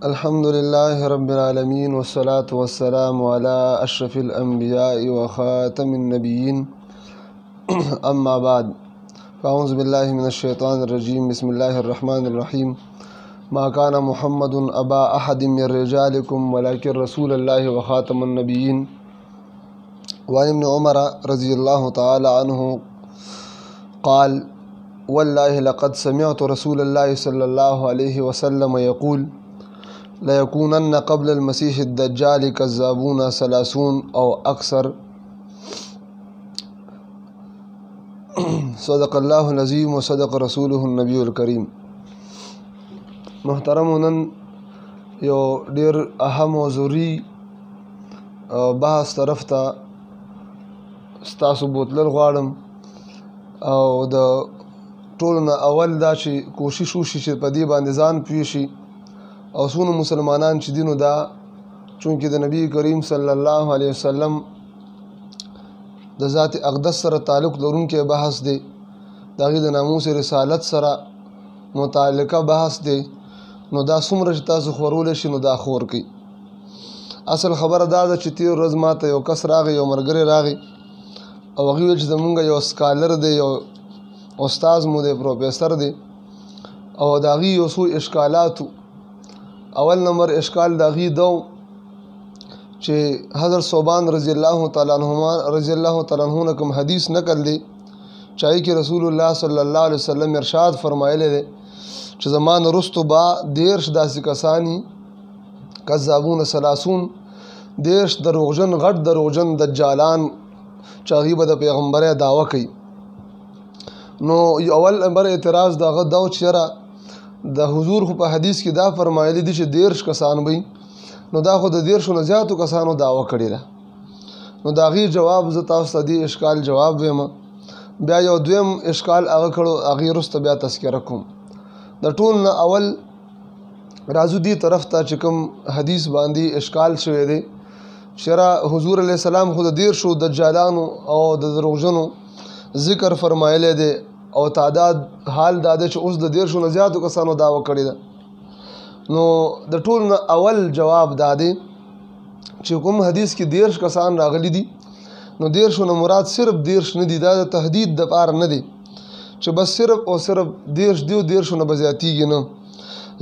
الحمد لله رب العالمين والصلاة والسلام على أشرف الأنبياء وخاتم النبيين أما بعد فأعوذ بالله من الشيطان الرجيم بسم الله الرحمن الرحيم ما كان محمد أبا أحد من رجالكم ولكن رسول الله وخاتم النبيين وعن ابن عمر رضي الله تعالى عنه قال والله لقد سمعت رسول الله صلى الله عليه وسلم يقول ليكونن قبل المسيح الدجال كذابون 30 أو أكثر صدق الله العظيم وصدق رسوله النبي الكريم. محترمون یو ډیر اهم او ضروري بحث طرف ته ستاسو بوتلل غواړم او د ټولو نه اول دا چې کوشش وشي چې په دې باندې ځان پوه شي او څونه مسلمانان چې دینو دا چونکې د نبی کریم صلی الله علیه وسلم د ذات اقدس سره تعلق لرونکی بحث دی، د هغې د ناموس رسالت سره متعلقه بحث دی، نو دا څومره چې تاسو خورولی شي نو دا خور کوي. اصل خبره دا ده چې تېر ورځ ما ته یو کس راغی، یو ملګری راغی او هغې ویل چې زمونږ یو سکالر دی، یو استاذ مو دی، پروفیسر دی او د هغې یو څو اشکالاتو. اول نمبر اشکال د هغې دو چې حضرت ثوبان رضی الله تعالی عنه نه کوم حدیث نقل دی چې هغې کې رسول الله صلی الله علیه وسلم ارشاد فرمایلی دی چې زما نه وروستو به 13 داسې کسان کذابون 30 13 دروغجن غټ دروغجن دجالان چې هغې به د پیغمبرۍ دعوه کوي. نو اول نمبر اعتراض د هغه دا چې یاره د حضور خو په حدیث کې دا فرمایلی دي چې 13 کسان وي، نو دا خو د 13 نه زیاتو کسانو دعوه کړې ده. نو د هغې جواب زه تاسو ته دې اشکال جواب ویم. بیا یو دویم اشکال هغه کړو، هغې وروسته بیا تذکره کوم. د ټول نه اول راځو دې طرف ته چې کوم حدیث باندې اشکال شوی دی چې حضور علیه السلام خو د 13 دجالانو او د دروغجنو ذکر فرمایلی دی او تعداد حال دا دی چې اوس د 13 نه زیاتو کسانو دعوه کړې ده. نو د ټول نه اول جواب دا دی چې کوم حدیث کې 13 کسان راغلي دي نو 13 نه مراد صرف 13 نه دي، دا د تهدید دپاره نه دی چې بس صرف او صرف 13 دی او 13 نه به زیاتېږي نه.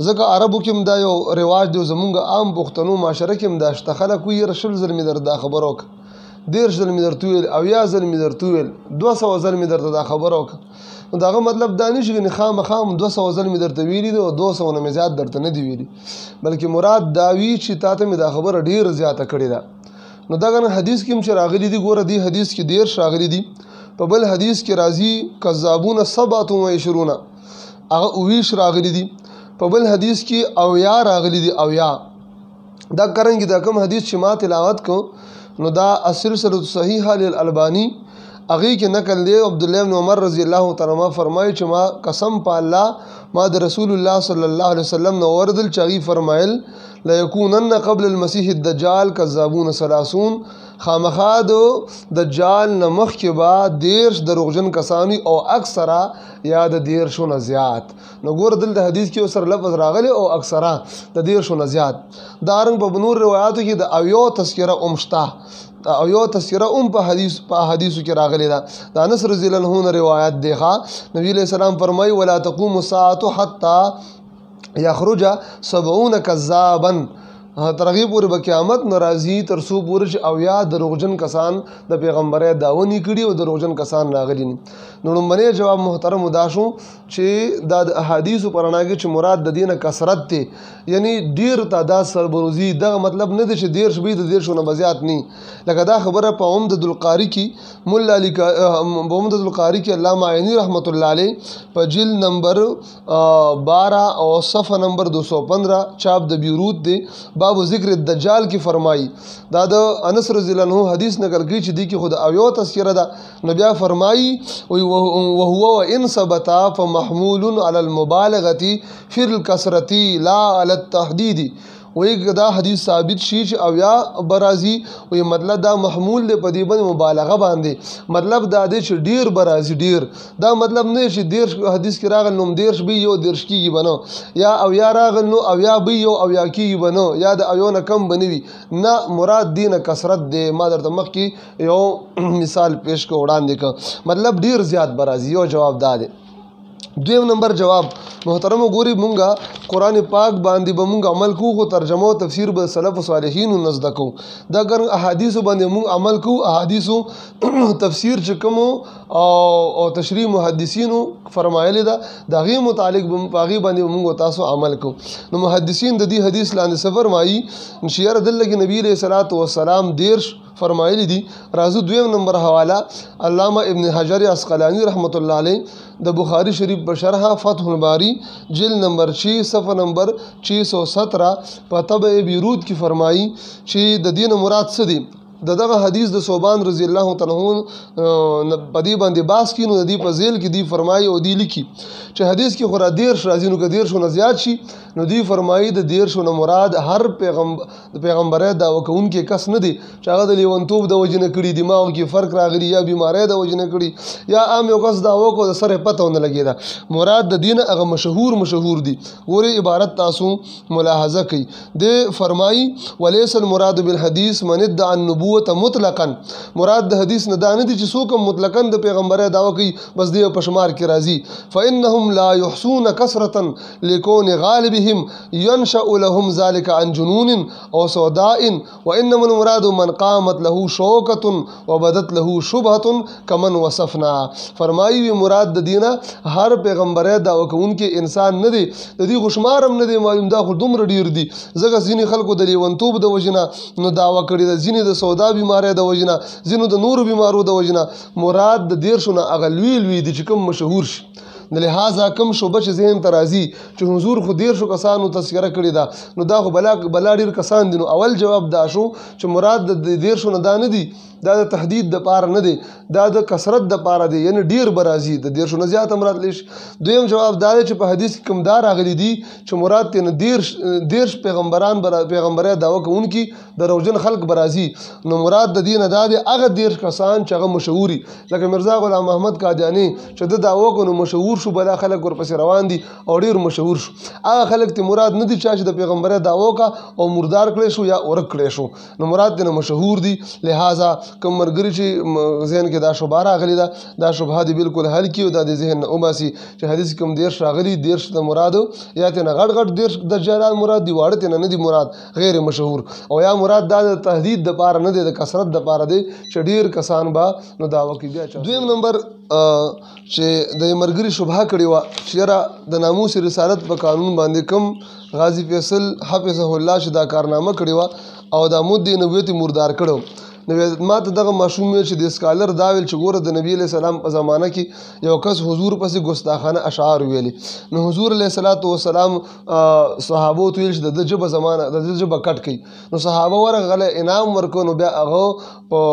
ځکه عربو کې هم دا یو رواج دی، زمونږ عام پښتنو معاشره کې هم دا شته. خلک وایي یاره 20 ځل مې در دا خبره وکړه، 13 ځل مې درته وویل، 80 ځل مې درته وویل، 200 ځل مې درته دا خبره وکړه. نو د هغه مطلب دا نه شي چې خامخا 200 ځل مې درته ویلي دي او 200 نه مې زیات درته نه دي ویلي، بلکې مراد دا وي چې تا ته مې دا خبره ډېره زیاته کړې ده. نو دغه حدیث کې هم چې راغلي دي، ګوره دې حدیث کې 13 راغلي دي، په بل حدیث کې راځي کذابون 27 هغه 20 راغلي دي، په بل حدیث کې 80 راغلي دي 80. دا کرنګي دا کوم حدیث چې ما تلاوت کو نو دا السلسلة الصحیحة للالبانی هغې کې نقل دی. عبدالله بن عمر رضی الله تعالی عنهما فرمایي چې ما قسم په الله ما د رسول الله صلی الله علیه وسلم نه اوریدل چې هغې فرمایل لیکونن قبل المسیح الدجال کذابون 30 خامخا د دجال نه مخکې به 13 دروغجن کسان او اکثره یا د 13 نه زیات. نو ګوره دلته حدیث کې سره لفظ راغلی او اکثره د 13 نه زیات. دارنګ په نور روایاتو کې د اویو تذکره هم شته او یو تذکره هم په حدیثو کې راغلی ده. د انس رضی الله عنه نه روایت دی. نبی علیہ السلام فرمایي ولا تقوم الساعة حتى یخرج 70 کذابا، تر هغې پورې به قیامت نه راځي تر څو پورې چې 80 دروغجن کسان د پیغمبرۍ دعوه نه کړي او دروغجن کسان راغلي نه. نو لومړنی جواب محترم دا شو چې دا د احادیثو په رڼا کې چې مراد د دې نه کثرت دی، یعنی ډېر تعداد سره بروزي. دغه مطلب نه دی چې 13 به د 13 نه به زیات نه. لکه دا خبره په عمدة القاري کې مولا علی عمدة القاري کې علامه عینی رحمت الله علیه په جلد نمبر 12 او صفحه نمبر 215 چاپ د بیروت دی باب ذکر الدجال کې فرمایي. دا د انس رضی الله عنه حدیث نقل کوي چې دی کې خود اویو تذکره ده. نو بیا فرمایي وهو وان ثبت فمحمول على المبالغه في الكثرة لا على التحديد وایي دا حدیث ثابت شي چې اویا برازي وایي مطلب دا محمول دی په دې باندې مبالغه باندې مطلب دا دی چې ډیر برازي ډیر دا مطلب نه چې دیرش حدیث کې راغل نو دیرش به یو دیرش کېږي بنو یا اویا راغل نو اویا به یو اویا کېږي بنو یا د اویو نه کم بنوي نه مراد دی نه کثرت دی ما درته مخکې یو مثال پیش کو وړاندې که مطلب ډیر زیات برازي یو جواب دا دی دویم نمبر جواب محترم ګوري مونږه قرآن پاک باندې به مونږ عمل کوو خو ترجمه او تفسیر به سلف و صالحین نزد کوو دا ګر احادیث باندې مونږ عمل کوو احادیث تفسیر چې کوم او تشریح محدثینو فرمایلی دا د غي متعلق باغي باندې مونږ تاسو عمل کوو نو محدثین د دې حدیث لاندې سفر مایي شیار دلګي نبی علیہ الصلوۃ والسلام دیرش فرمایلی دي راځو دویم نمبر حواله علامه ابن حجر عسقلانی رحمت الله علیه د بخاری شریف په شرح فتح الباری جلد نمبر 6 صفحه نمبر 617 په طبع بیروت کې فرمایي چې د دین مراد څه دي دغه حدیث د صوبان رضی الله تعالی عنہ په دې باندې باس کینو د دې په ذیل کې دی فرمایي او دی لیکي چې حدیث کې خورا دیر شرازینو کې دیر شو نه زیات شي نو دی فرمایي د دیر شو نه مراد هر پیغمبره دا وکون کې کس نه دی چې هغه د لیونتوب د وجنه کړي دماغ کې فرق راغلی یا بیماری د وجنه کړي یا عام یو کس دا وکړو د سره پته نه لګیدا مراد د دین هغه مشهور دي ګوري عبارت تاسو ملاحظه کړئ د فرمایي وليس المراد بالحديث من ادعى النبوة مطلقا مراد د حدیث نه دانه دي چې څوک مطلقاً د پیغمبره داوا کوي بس دی په شمار کې راځي فانهم لا يحصون كثرة لكون غالبهم ينشأ لهم ذلك عن جنون او سوداء وانما المراد من قامت له شوكة وبدت له شبهة كمن وصفنا فرمایي مراد د دینه هر پیغمبره داوا کوونکې انسان نه دی د دې غشمارم نه دی معلوم دا خو دومره ډیر دي زګه ځینې خلکو د لیونتوب د وجنه نو داوا کړی د ځینې د دا بیماری د وجنه زینو د نورو بیمارو د وجنه مراد د دیر شونه اغلوی دي چې کوم مشهور شي لہذا کم شوبه چې ذهن ته راځي چې حضور خو دیر شو کسانو تذکره کړی دا نو دا خو بلا ډیر کسان دي نو اول جواب دا شو چې مراد د دیر شونه دا نه دي دا د تحدید د پاره نه دی دا د کثرت د پاره دی یعنی ډیر برازي د دیر شونه زیات مراد لیش دویم جواب دا چې په حدیث کې کمدار راغلي دي چې مراد ته دیر پیغمبره داوا کوونکی د روزن خلق برازي نو مراد د دین دا دی هغه دیر کسان چې هغه مشهوري لکه مرزا غلام محمد قادیانی چې د داوا کو نو مشهور شو بل خلک ورپسې روان دي او ډیر مشهور شو هغه خلک ته مراد نه دي چې د پیغمبره داوا کا او مردار کړي شو یا اورک کړي شو نو مراد دې مشهور دي لہذا کوم مرګري چې ذهن کې دا شوبه راغلي دا شوبه دي بالکل حل کیو دا د ذهن او باسي چې حدیث کوم دیر راغلي دیر د مراد یا ته نه غړ دیر د جلال مراد دی واړه نه دي مراد غیر مشهور او یا مراد دا د تهدید د پاره نه دی د کثرت د پاره دی چې ډیر کسان با نو دا وکي بیا دویم نمبر چې د مرګري شوبه کړي وا چې د ناموس رسالت په قانون باندې کوم غازی فیصل حفظه الله شدا کارنامه کړي وا او د مود نبوت مردار کړو نو ما ته دغه ماشوم چې د سکالر دا ویل چې ګوره د نبی علیہ السلام په زمانہ کې یو کس حضور پسې ګستاخانه اشعار ویلي نو حضور علیہ الصلوۃ والسلام صحابه ته ویل چې د جبه زمانہ د جبه کټ کړي نو صحابه ورغله انعام ورکو نو بیا هغه په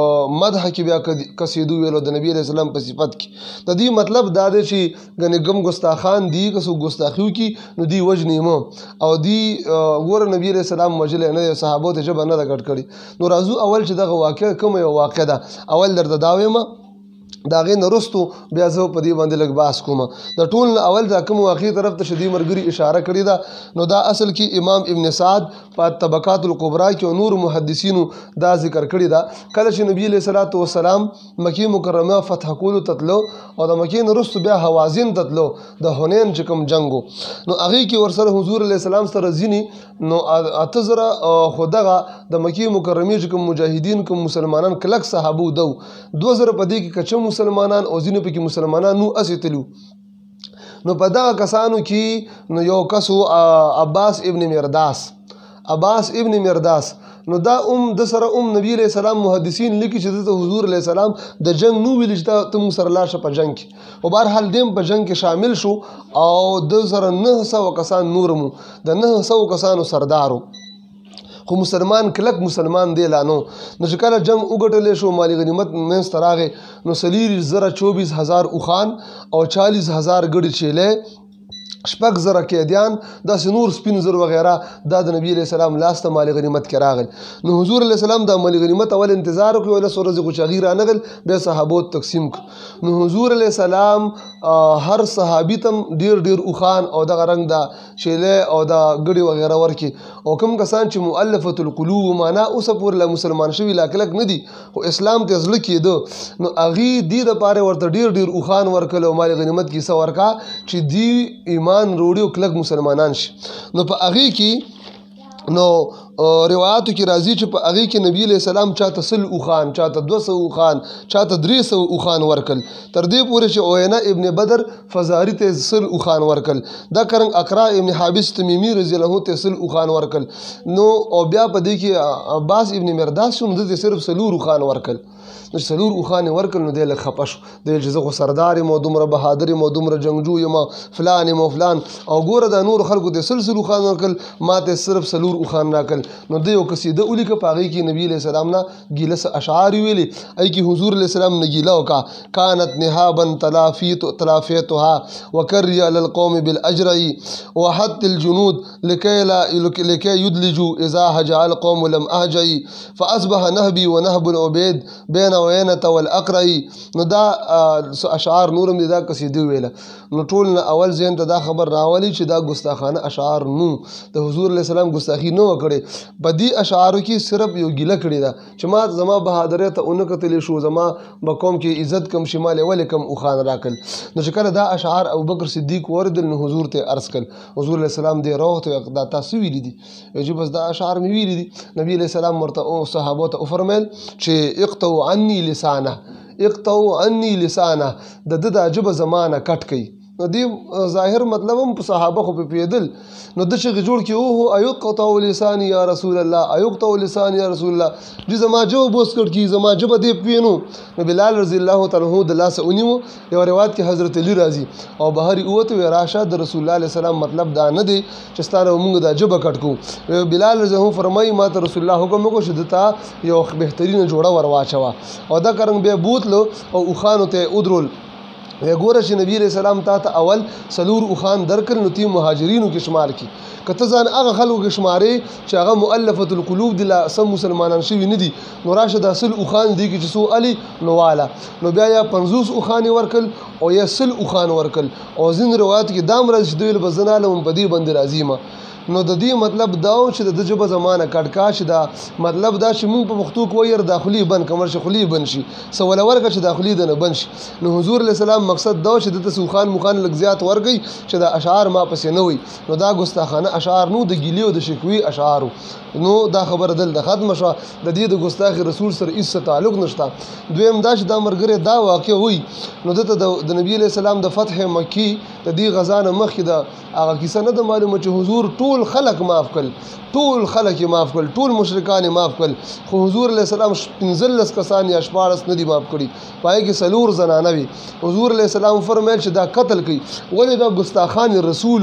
مدح کې بیا قصیدو ویلو د نبی علیہ السلام په صفت کې د دې مطلب دا دی چې غنې ګم ګستاخان دی کسو ګستاخیو کې نو دی وجنی مو او دی ګوره نبی علیہ السلام مجله نه صحابه ته جبه نه کټ کړي نو راځو اول چې دغه واقع کوم یو واقع ده اول درته دا وایم دا غي نرستو بیا زه په دې باندې لګ باس کوم د ټول اول دا کوم واقعي طرف ته شدي مرګري اشاره کړی دا نو دا اصل کې امام ابن سعد په طبقات الکبرى کې نور محدثینو دا ذکر کړی دا کله چې نبی علیہ الصلوۃ والسلام مکی مکرمه فتح کولو تتلو او د مکی نرستو بیا حوازن تتلو د حنین چې کوم جنگو نو هغه کې ورسره حضور علیہ السلام سره ځینی نو اتزره خدغه د مکی مکرمه چې کوم مجاهدین کوم مسلمانان کلک صحابو دو 2000 په دې کې کچم مسلمانان او ځینې پکې مسلمانان نو اسیتلو نو په دغه کسانو کې نو یو کسو عباس ابن مرداس نو دا د سره نبی علیہ السلام محدثین لیکي چې د حضور علیہ السلام د جنگ نو ویل چې تم سره لاشه په جنگ کې او بهر حال دیم په جنگ کې شامل شو او د سره 900 کسان نورمو د 900 کسانو سردارو خو مسلمان کلک مسلمان دی لانو نو چې کله جنگ وګټلې شو مالی غنیمت منځ تراغه نو سلیر زره 24000 اوخان او 40000 ګډ چيله شپږ زره قیدیان داسې نور سپین زر وغیره دا د نبی علیه السلام لاس ته مال غنیمت کې راغل. نو حضور علیه السلام د مال غنیمت اول انتظار وکړ ولس ورځې خو چې هغې رانغل بیا صحابو تقسیم کړ. نو حضور علیه السلام هر صحابي ته ډېر اوښان او دغه رنګ د شیلې او د ګډې وغیره ورکړي. او کوم کسان چې مؤلفة القلوب معنا اوسه پورې لا مسلمان شوي لا کلک نه دي خو اسلام ته زړه کېده نو هغې دې دپاره ورته ډېر اوښان ورکړل او مال غنیمت کې څه ورکړه چې دوی ایمان روړي او کلک مسلمانان شي. نو په هغې کې نو روایاتو کې راځي چې په هغې کې نبي علیه السلام چاته 100 اوښان چاته 200 اوښان چاته 300 اوښان ورکړل تر دې پورې چې عینه ابن بدر فزاري ته 100 اوښان ورکړل. دا کرنګ اقرا ابن حابس تمیمي رضی الله عنه ته 100 اوښان ورکړل. نو او بیا په دې کې عباس ابن مرداس شو نو دته صرف 100 اوښان ورکړل. نو 100 اوښان ورکړل نو دی لږ خفه شو دی چې زه خو سردار یم او دومره بهادر یم او دومره جنګجو یم فلان یم او فلان او ګوره دا نور خلکو ته 100 اوښان ورکړل ما ته صرف 100 اوښان راکړل. نو د یو قصیده ولیکه په هغې کې نبي علیه السلام نه ګیله څه اشعار ویلي ای کې حضور علیه السلام نه ګیله وکړه کانت نهابا تلافیتها وکری علی القوم بالاجرع وحت الجنود لکي يدلجوا اذا هجع القوم لم اهجع فاصبح نهبي ونهب العبيد بين وینة والاقرع. نو دا اشعار نورم دي دا قصیده ویله. نو ټول نه اول ذهن ته دا خبر راولي چې دا ګستاخانه اشعار نو د حضور علیه السلام ګستاخي نه وکړي. په دې اشعارو کې صرف یو ګیله کړې ده چې ما زما بهادرۍ ته ونه کتلی شو زما به قوم کې عزت کم شمال ولې کم اوښان راکړل. نو چې کله دا اشعار ابوبکر صدیق وردل نو حضور ته عرض کړل حضور علیه السلام دې روغ ته دا تاسو ویلي دي چې بس دا اشعار مې ویلي دي. نبی علیه السلام ورته صحابو ته وفرمیل چې اقطعوا عني لسانه اقطعوا عني لسانه د ده دا ژبه زمانه کټ کوي. نو دې ظاهر مطلب هم په صحابه خو په پیدل نو د چغې جوړ کې اوهو ایقطع لساني یا رسول الله ایقطع لساني یا رسول الله دې زما ژبه بوس کړ کي زما ژبه دې پوینو. نو بلال رضی الله تعالی عنہ د لاسه ونیو. یو روایت کې حضرت علی راځي او بهر اوته وی راشه د رسول الله علیه السلام مطلب دا نه دی چې ستاره موږ دا ژبه کټ کو. بلال رضی الله فرمایي ما ته رسول الله حکم وکړ چې دته یو بهترینه جوړه ور واچوه او دا کرنګ بیا بوتلو او اوښانو ته ودرول. ګوره چې نبی علیہ السلام ته اول 100 اوښان درکړل نو تی مهاجرینو کې شمار کی کته ځان هغه خلکو کې شمارې چې هغه مؤلفة القلوب دي لا سم مسلمانان شوي نه دي نو راشه د 100 اوښان دي چې سو علي نو والا نو بیا یا 50 اوښان ورکل او یا 100 اوښان ورکل او ځین روایت کې دام راځي چې دوی بزناله په دې باندې راځي ما. نو د دې مطلب دا چې د ژبه زمانه کټکا چې دا مطلب دا چې موږ په پښتو کې وایو داخلي بند کمر شي خلی بند شي سوال ورکه چې داخلي د نه بند شي. نو حضور علیه السلام مقصد دا چې د سوخان مخان لږ زیات ورګي چې دا اشعار ما پسې نه وي. نو دا ګستاخانه اشعار نو د ګیلی او د شکوي اشعارو نو دا خبر دل د ختم شو د دې د ګستاخ رسول سره هیڅ تعلق نشته. دویم دا چې دا مرګره دا واقع وي نو د نبی علیه السلام د فتح مکی د دې غزانه مخکې د هغه کیسه نه د معلومه چې حضور ټول خلق معاف کړ ټول خلک معاف کړ ټول مشرکان معاف کړ خو حضور علیه السلام 15 کسان یا 14 نه دي معاف کړي پای کې سلور زنانه وي. حضور علیه السلام فرمایل چې دا قتل کوي ولې دا ګستاخان رسول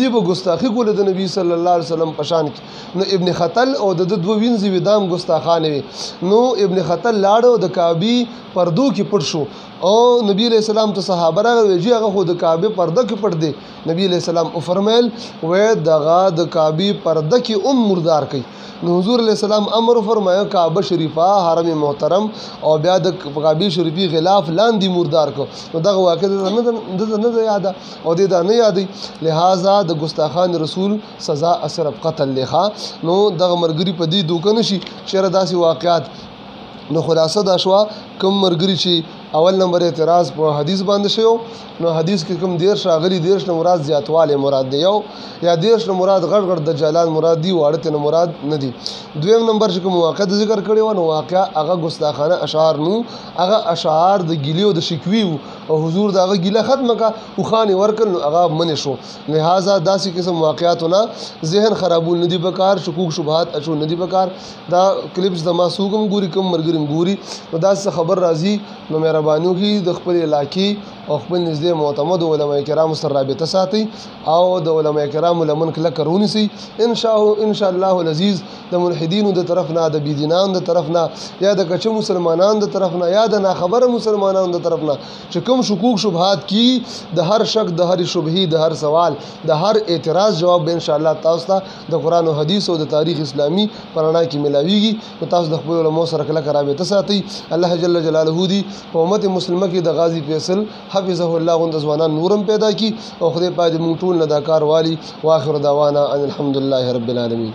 دی به ګستاخی کول د نبی صلی الله علیه وسلم پشان کې. نو ابن خطل او د دوه وینځي ودام ګستاخان وي. نو ابن خطل لاړو د کعبه پردو کې پټ شو او نبی علیہ السلام ته صحابه راغلي چې هغه خو د کعبه پرده کې پټ دی. نبی علیہ السلام او فرمایل و دغه د کعبه پرده کې مردار کوي. نو حضور علیہ السلام امر فرمایا کعبه شریفه حرم محترم او بیا د کعبه شریفي غلاف لاندې مردار کو. نو دغه واقع نه یاد او د نه یادې لہذا د ګستاخان رسول سزا صرف قتل لخوا. نو دغه مرګري په دې دوکه نشي شر داسې واقعات. نو خلاصه دا شوا کوم مرګري چې اول نمبر اعتراض په حدیث باندې شو نو حدیث کې کوم 10 راغلي 10 نه مراد زیاتواله مراد دی یو یا 10 نه مراد غړ دجالان مراد دی واړه نه مراد نه دی. دویم نمبر چې کوم واقع ذکر کړی و نو واقع هغه ګستاخانه اشعار نو هغه اشعار د ګیلیو د شکوي او حضور دغه ګیله ختمه کا او خان ورکل نو هغه من شو. لہذا داسې قسم واقعاتونه ذهن خرابول نه دی بکار شکوک شبهات اچو نه دی بکار. دا کلیپس د ماسوګم ګوري کوم مرګریم ګوري نو دا څه خبر راځي نو مې مهرباني وکړي د خپل علاقې او خپل نږدې معتمد علما کرام سره رابطه ساتي او د علما کرام لمن کلک رونیسي ان شاء الله العزيز د ملحدینو د طرف نه د بيدینانو د طرف نه یا د کچ مسلمانانو د طرف نه یا د ناخبره مسلمانانو د طرف نه چې کوم شکوک شبهات کی د هر شک د هر شبهه د هر سوال د هر اعتراض جواب به ان شاء الله تاسو ته د قران او حديث او د تاریخ اسلامي پرانا کې ملاويږي تاسو د خپل علماء سره کله رابطه ساتي الله جل جلاله دی په امت مسلمه کې د غازی فیصل حفظه الله غوند ځوانان نورم پیدا کی او خدای پاک دې موږ ټول نه دا کار والی واخر دعوانا ان الحمد لله رب العالمین.